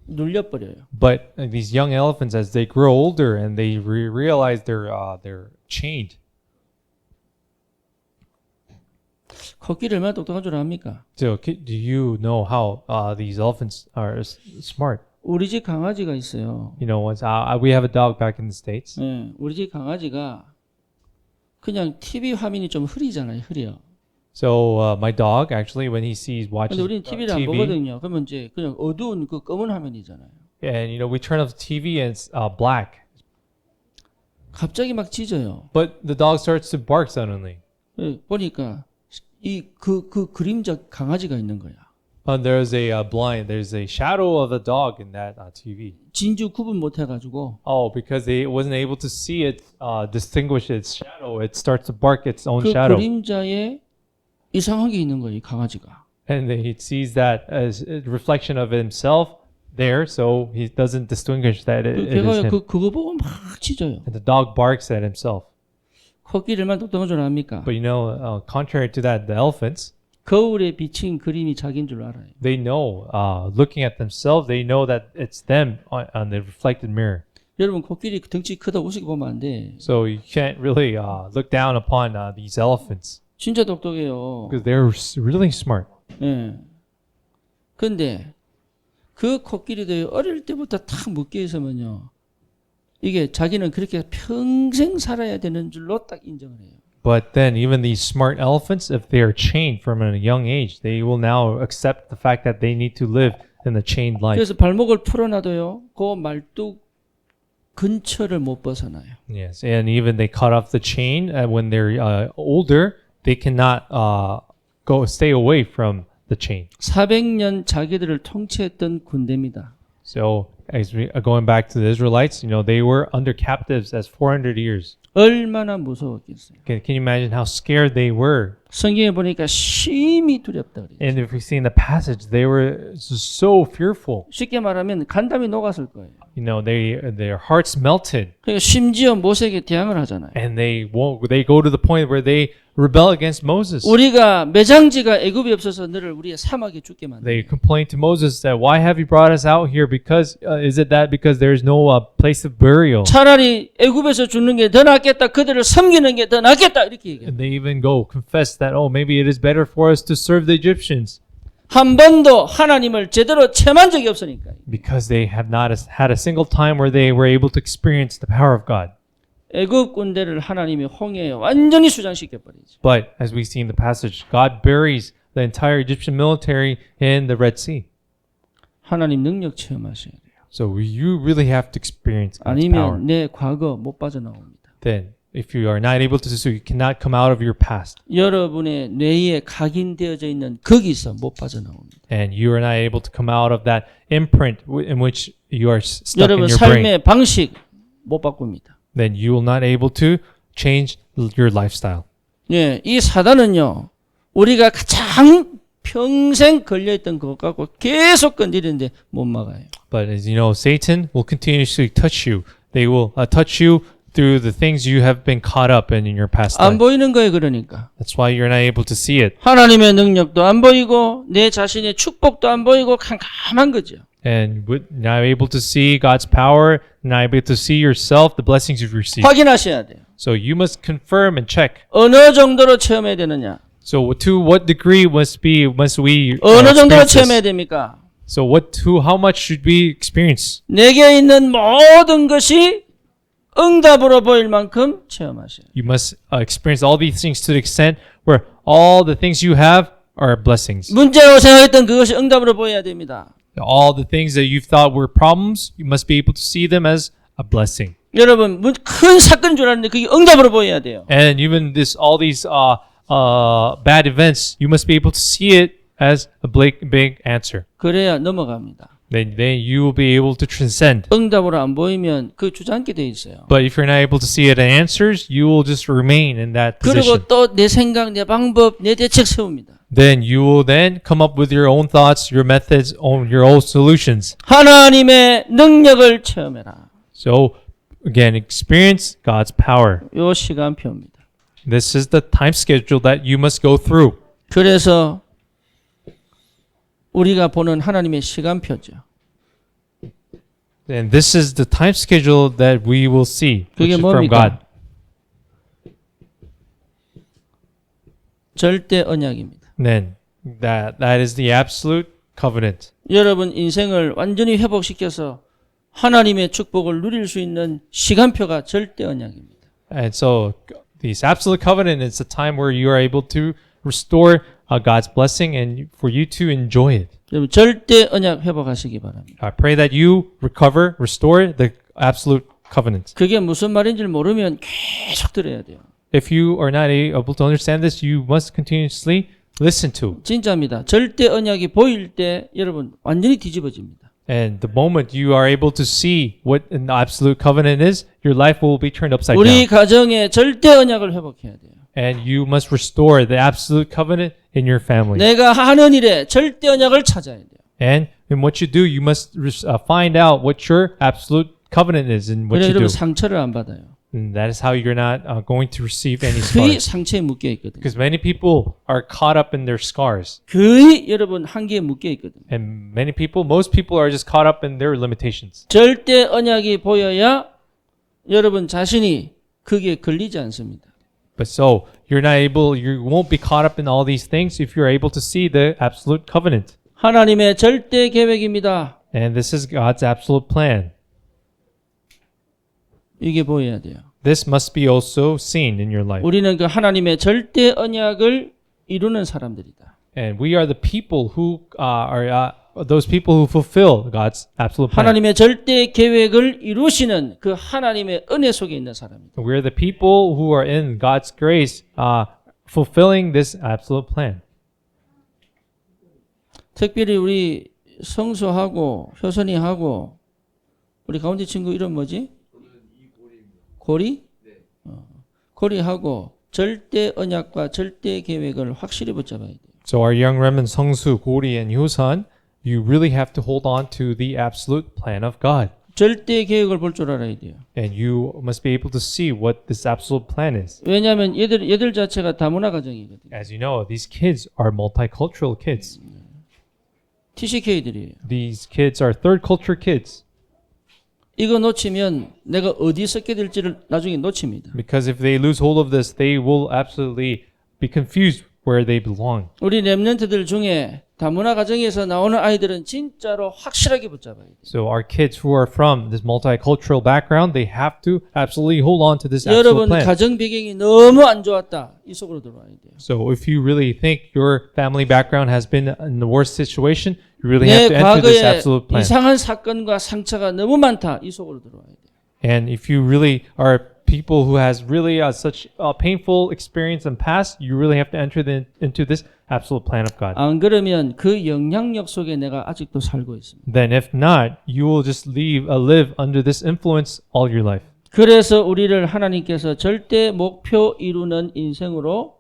눌려버려요. But these young elephants, as they grow older and they realize they're chained. 코끼리 얼마나 똑똑한 줄 압니까? So, do you know how these elephants are smart? 우리 집 강아지가 있어요. Once we have a dog back in the States. 예, 우리 집 강아지가 그냥 TV 화면이 좀 흐리잖아요. 흐려. So my dog actually, when he watches 근데 우리는 TV를 안 TV, 보거든요. 그러면 이제 그냥 어두운 그 검은 화면이잖아요. and we turn off the TV and it's black. 갑자기 막 짖어요. But the dog starts to bark suddenly. 예, 보니까 그 그림자 강아지가 있는 거야. There's a shadow of a dog in that TV. 진주 구분 못 해가지고 Oh, because they wasn't able to see it, distinguish its shadow. It starts to bark its own 그 shadow. 그림자에 이상한 게 있는 거예요, 이 강아지가. And he sees that as a reflection of himself there, so he doesn't distinguish that it is 걔가 him. 그거 보고 막 짖어요. And the dog barks at himself. 코끼리만 똑똑한 줄 압니까? But contrary to that, the elephants, 거울에 비친 그림이 자기인 줄 알아요. They know, looking at themselves, they know that it's them on the reflected mirror. 여러분 코끼리 덩치 크다 우습게 보면 안 돼. So you can't really look down upon these elephants 진짜 똑똑해요. because they're really smart. 예. 근데 그 코끼리도 어릴 때부터 탁 묶여 있으면요. 이게 자기는 그렇게 평생 살아야 되는 줄로 딱 인정을 해요. But then even these smart elephants, if they are chained from a young age, they will now accept the fact that they need to live in the chained life. 그래서 발목을 풀어놔도요. 그 말뚝 근처를 못 벗어나요. Yes, and even they cut off the chain when they're older, they cannot stay away from the chain. 400년 자기들을 통치했던 군대입니다. So as we going back to the Israelites, they were under captives as 400 years. 얼마나 무서웠겠어요. Can you imagine how scared they were? 성경에 보니까 심히 두렵다 그래요. And if we see in the passage, they were so fearful. 쉽게 말하면 간담이 녹았을 거예요. Their hearts melted, 그러니까 심지어 모세에게 대항을 하잖아요. and they go to the point where they rebel against Moses. 우리가 매장지가 애굽이 없어서 너를 우리의 사막에 죽게 만든. They complained to Moses that why have you brought us out here? Because is it that because there is no place of burial? 차라리 애굽에서 죽는 게 더 낫겠다. 그들을 섬기는 게 더 낫겠다. 이렇게 얘기해요. And they even go confess that maybe it is better for us to serve the Egyptians 한 번도 하나님을 제대로 체험한 적이 없으니까요. because they have not had a single time where they were able to experience the power of God. 애굽 군대를 하나님이 홍해에 완전히 수장시켜 버리죠. But as we see in the passage, God buries the entire Egyptian military in the Red Sea. 하나님 능력 체험하셔야 돼요. So you really have to experience God's power. 아니면 내 과거 못 빠져나옵니다. Then, if you are not able to do so, you cannot come out of your past. 여러분의 뇌에 각인되어져 있는 거기서 못 빠져나옵니다. And you are not able to come out of that imprint in which you are stuck in 여러분 your brain. 삶의 방식 못 바꿉니다. Then you will not able to change your lifestyle. 예, 이 사단은요. 우리가 가장 평생 걸려있던 것 갖고 계속 건드리는데 못 막아요. But as you know, Satan will continuously touch you. They will touch you through the things you have been caught up in your past 안 life. 보이는 거예요, 그러니까. That's why you're not able to see it. 하나님의 능력도 안 보이고 내 자신의 축복도 안 보이고 캄캄한 거죠. And not able to see God's power, not able to see yourself, the blessings you've received. 확인하셔야 돼요. So you must confirm and check. 어느 정도로 체험해야 되느냐? So to what degree must we 어느 정도로 experience 체험해야 this? 됩니까? So how much should we experience? 내게 있는 모든 것이 응답으로 보일 만큼 체험하셔야 돼요. You must experience all these things to the extent where all the things you have are blessings. 문제라고 생각했던 그것이 응답으로 보여야 됩니다. All the things that you thought were problems, you must be able to see them as a blessing. 여러분 큰 사건인 줄 알았는데 그게 응답으로 보여야 돼요. And even all these bad events, you must be able to see it as a big answer. 그래야 넘어갑니다. Then you will be able to transcend. 응답으로 안 보이면 그 주저앉게 돼 있어요. But if you're not able to see it as answers, you will just remain in that position. 그리고 또 내 생각, 내 방법, 내 대책 세웁니다. Then you will then come up with your own thoughts, your methods, your own solutions. 하나님의 능력을 체험해라. So again, experience God's power. 요 시간표입니다. This is the time schedule that you must go through. 그래서 우리가 보는 하나님의 시간표죠. And this is the time schedule that we will see, which 그게 is from 뭡니까? God. 절대 언약입니다. Then that is the absolute covenant. 여러분 인생을 완전히 회복시켜서 하나님의 축복을 누릴 수 있는 시간표가 절대 언약입니다. And so this absolute covenant is the time where you are able to restore God's blessing and for you to enjoy it. 여러분 절대 언약 회복하시기 바랍니다. I pray that you restore the absolute covenant. 그게 무슨 말인지 모르면 계속 들어야 돼요. If you are not able to understand this, you must continuously listen to. 진짜입니다. 절대 언약이 보일 때 여러분 완전히 뒤집어집니다. And the moment you are able to see what an absolute covenant is, your life will be turned upside 우리 down. 가정에 절대 언약을 회복해야 돼요. And you must restore the absolute covenant in your family. 내가 하는 일에 절대 언약을 찾아야 돼요. And in what you do, you must find out what your absolute covenant is in what 그래 you do. 여러분 상처를 안 받아요. And that is how you're not going to receive any 거의 scars. 상처에 묶여 있거든요. Because many people are caught up in their scars. 거의 여러분 한계에 묶여 있거든요. And most people are just caught up in their limitations. 절대 언약이 보여야 여러분 자신이 거기에 걸리지 않습니다. But so, you won't be caught up in all these things if you're able to see the absolute covenant. 하나님의 절대 계획입니다. And this is God's absolute plan. 이게 보여야 돼요. This must be also seen in your life. 우리는 그 하나님의 절대 언약을 이루는 사람들이다. And we are the people who are those people who fulfill God's absolute plan. 하나님의 절대 계획을 이루시는 그 하나님의 은혜 속에 있는 사람입니다. We are the people who are in God's grace, fulfilling this absolute plan. 특별히 우리 성수하고 효선이하고 우리 가운데 친구 이름 뭐지? 고리? 고리하고 절대 언약과 절대 계획을 확실히 붙잡아야 돼요. So our young remnant, Sungsu, Gori, and Yusan, you really have to hold on to the absolute plan of God. 절대 계획을 볼 줄 알아야 돼요. And you must be able to see what this absolute plan is. 왜냐하면 얘들 자체가 다문화 가정이거든요. As you know, these kids are multicultural kids. TCK들이에요. These kids are third culture kids. 이거 놓치면 내가 어디 섞게 될지를 나중에 놓칩니다. Because if they lose hold of this, they will absolutely be confused where they belong. 우리 렘넌트들 중에 다문화 가정에서 나오는 아이들은 진짜로 확실하게 붙잡아야 돼요. So our kids who are from this multicultural background, they have to absolutely hold on to this absolute 여러분 plan. 가정 배경이 너무 안 좋았다. 이 속으로 들어와야 돼요. So if you really think your family background has been in the worst situation, you really 내 have to enter this 과거에 absolute plan. 이상한 사건과 상처가 너무 많다. 이 속으로 들어와야 돼요. And if you really are people who has really such a painful experience in past, you really have to enter into this absolute plan of God. 안 그러면 그 영향력 속에 내가 아직도 살고 있습니다. Then if not, you will just live under this influence all your life. 그래서 우리를 하나님께서 절대 목표 이루는 인생으로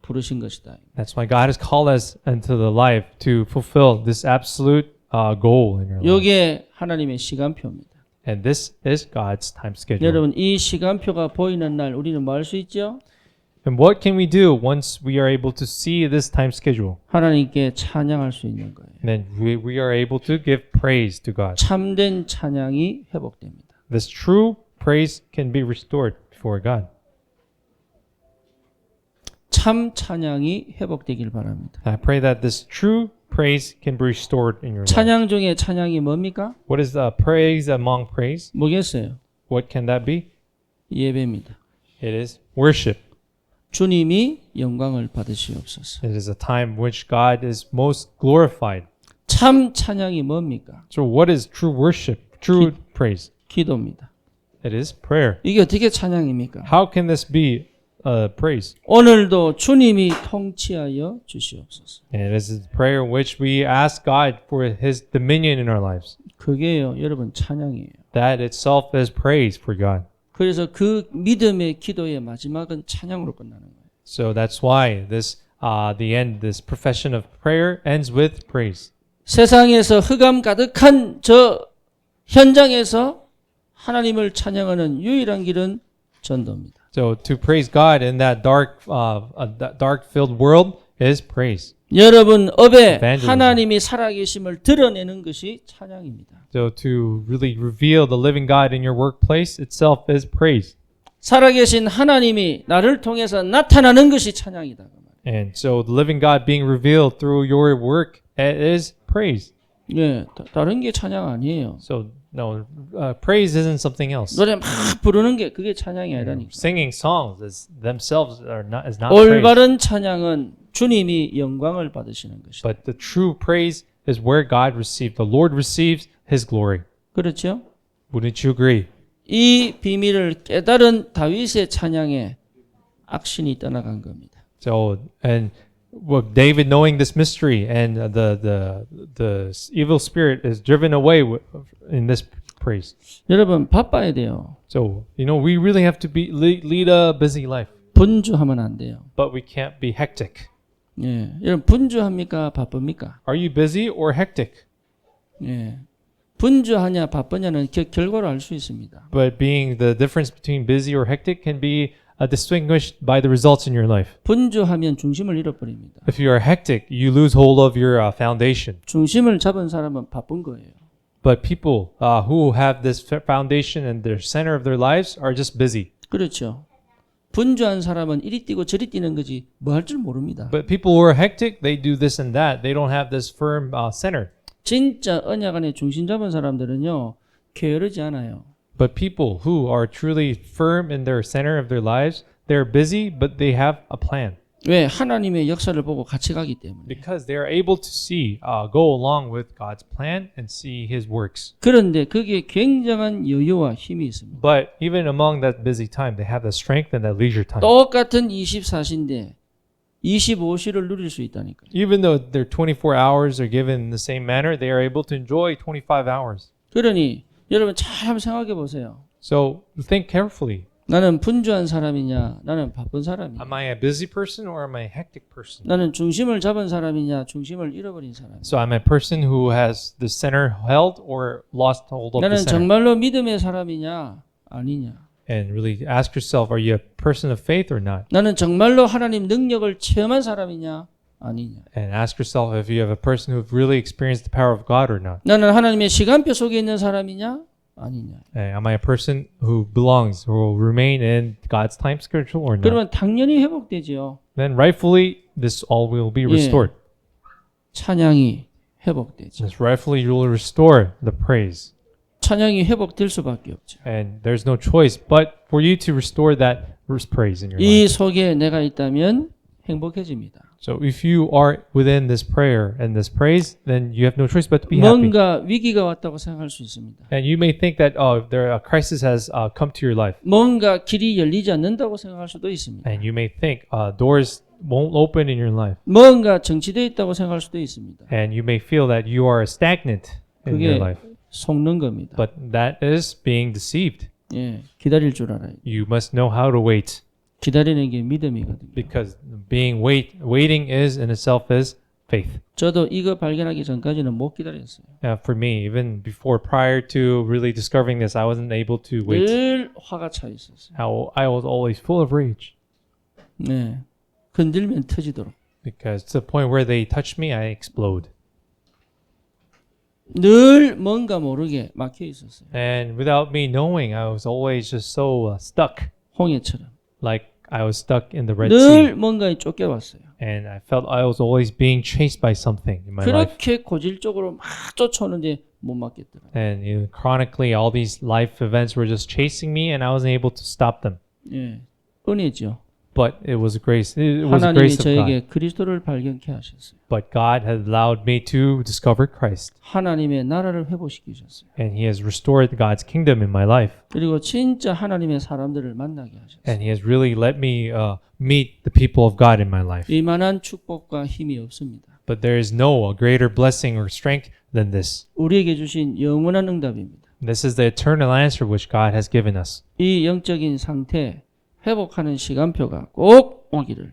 부르신 것이다. That's why God has called us into the life to fulfill this absolute goal in your life. 이게 하나님의 시간표입니다. And this is God's time schedule. 여러분 이 시간표가 보이는 날 우리는 뭐 할 수 있죠? And what can we do once we are able to see this time schedule? 하나님께 찬양할 수 있는 거예요. Then we are able to give praise to God. 참된 찬양이 회복됩니다. This true praise can be restored before God. 참 찬양이 회복되길 바랍니다. I pray that this true praise can be restored in your life. 찬양 중에 찬양이 뭡니까? What is the praise among praise? 뭐겠어요? What can that be? 예배입니다. It is worship. 주님이 영광을 받으시옵소서. It is a time in which God is most glorified. 참 찬양이 뭡니까? So what is true worship? True praise? 기도입니다. It is prayer. 이게 어떻게 찬양입니까? How can this be praise? 오늘도 주님이 통치하여 주시옵소서. And it is a prayer in which we ask God for His dominion in our lives. 그게요, 여러분 찬양이에요. That itself is praise for God. 그래서 그 믿음의 기도의 마지막은 찬양으로 끝나는 거예요. So that's why this this profession of prayer ends with praise. 세상에서 흑암 가득한 저 현장에서 하나님을 찬양하는 유일한 길은 전도입니다. So to praise God in that dark-filled world is praise. 여러분 업에 Evangelism. 하나님이 살아계심을 드러내는 것이 찬양입니다. So to really reveal the living God in your workplace itself is praise. 살아계신 하나님이 나를 통해서 나타나는 것이 찬양이다. And so the living God being revealed through your work is praise. 예, 다른 게 찬양 아니에요. So no, praise isn't something else. 노래 막 부르는 게 그게 찬양이 아니라니까. Singing songs themselves is not praise. 올바른 찬양은 주님이 영광을 받으시는 것이다. But the true praise is where God receives, the Lord receives His glory. 그렇죠? Wouldn't you agree? 이 비밀을 깨달은 다윗의 찬양에 악신이 떠나간 겁니다. So and David knowing this mystery and the evil spirit is driven away in this praise. 여러분 바빠야 돼요. So we really have to lead a busy life, 분주하면 안 돼요. but we can't be hectic. 예, 여러분 분주합니까? 바쁩니까? Are you busy or hectic? 예, 분주하냐 바쁘냐는 결과로 알 수 있습니다. But being the difference between busy or hectic can be distinguished by the results in your life. 분주하면 중심을 잃어버립니다. If you are hectic, you lose hold of your foundation. 중심을 잡은 사람은 바쁜 거예요. But people who have this foundation and their center of their lives are just busy. 그렇죠. 분주한 사람은 이리 뛰고 저리 뛰는 거지 뭐 할 줄 모릅니다. But people who are hectic, they do this and that. They don't have this firm center. 진짜 언약 안에 중심 잡은 사람들은요. 게으르지 않아요. But people who are truly firm in their center of their lives, they're busy, but they have a plan. 왜? 하나님의 역사를 보고 같이 가기 때문에. Because they are able to see, go along with God's plan and see His works. 그런데 거기에 굉장한 여유와 힘이 있습니다. But even among that busy time, they have the strength and that leisure time. 똑같은 24시인데 25시를 누릴 수 있다니까요. Even though their 24 hours are given in the same manner, they are able to enjoy 25 hours. 그러니 여러분 잘 한번 생각해 보세요. So think carefully. 나는 분주한 사람이냐 나는 바쁜 사람이냐. Am I a busy person or am I a hectic person? 나는 중심을 잡은 사람이냐 중심을 잃어버린 사람이냐. So I'm a person who has the center held or lost hold of the 나는 center. 정말로 믿음의 사람이냐 아니냐. And really ask yourself, are you a person of faith or not? 나는 정말로 하나님 능력을 체험한 사람이냐 아니냐. And ask yourself if you have a person who've really experienced the power of God or not. 나는 하나님의 시간표 속에 있는 사람이냐 아니냐. Am I a person who belongs or will remain in God's time schedule or not? 그러면 당연히 회복되지요. Then rightfully, this all will be restored. 찬양이 회복되죠. Yes, rightfully, you will restore the praise. 찬양이 회복될 수밖에 없죠. And there's no choice but for you to restore that praise in your 이 life. 속에 내가 있다면 행복해집니다. So if you are within this prayer and this praise, then you have no choice but to be happy. 뭔가 위기가 왔다고 생각할 수 있습니다. And you may think that a crisis has come to your life. 뭔가 길이 열리지 않는다고 생각할 수도 있습니다. And you may think doors won't open in your life. 뭔가 정치되어 있다고 생각할 수도 있습니다. And you may feel that you are stagnant in your 그게 life. 속는 겁니다. But that is being deceived. 예, 기다릴 줄 알아요. You must know how to wait. 기다리는 게 믿음이거든요. Because waiting is in itself is faith. 저도 이거 발견하기 전까지는 못 기다렸어요. For me, even before, prior to really discovering this, I wasn't able to wait. 늘 화가 차 있었어요. I was always full of rage. 네, 건들면 터지도록. Because to the point where they touch me, I explode. 늘 뭔가 모르게 막혀 있었어요. And without me knowing, I was always just so stuck. 홍해처럼. Like I was stuck in the Red Sea. 늘 뭔가에 쫓겨왔어요. And I felt I was always being chased by something in my life. 그렇게 고질적으로 막 쫓아오는데 못 막겠더라고요. And chronically, all these life events were just chasing me, and I wasn't able to stop them. 예, 은혜죠. But it was grace. It was the 하나님이 grace of God. 저에게 그리스도를 발견케 하셨어요. But God had allowed me to discover Christ, 하나님의 나라를 회복시키셨어요. and He has restored God's kingdom in my life, 그리고 진짜 하나님의 사람들을 만나게 하셨어요. and He has really let me meet the people of God in my life. 이만한 축복과 힘이 없습니다. But there is no greater blessing or strength than this. 우리에게 주신 영원한 응답입니다. This is the eternal answer which God has given us. 이 영적인 상태 회복하는 시간표가 꼭 오기를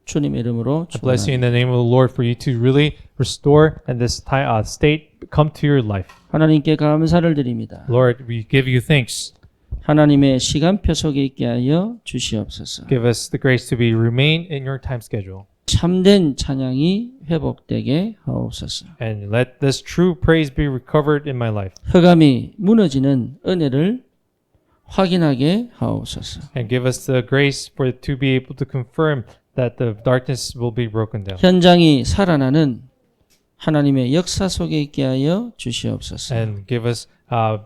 주님의 이름으로 I bless you in 축원합니다. the name of the Lord for you to really restore and this state come to your life. 하나님께 감사를 드립니다. Lord, we give you thanks. 하나님의 시간표 속에 있게 하여 주시옵소서. Give us the grace to be remain in your time schedule. 참된 찬양이 회복되게 하옵소서. And let this true praise be recovered in my life. 흑암이 무너지는 은혜를 확인하게 하옵소서. And give us the grace to be able to confirm that the darkness will be broken down. 현장이 살아나는 하나님의 역사 속에 있게 하여 주시옵소서. And give us,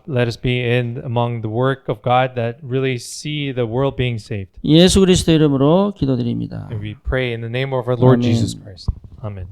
let us be in among the work of God that really see the world being saved. 예수 그리스도 이름으로 기도드립니다. And we pray in the name of our Lord Amen. Jesus Christ. Amen.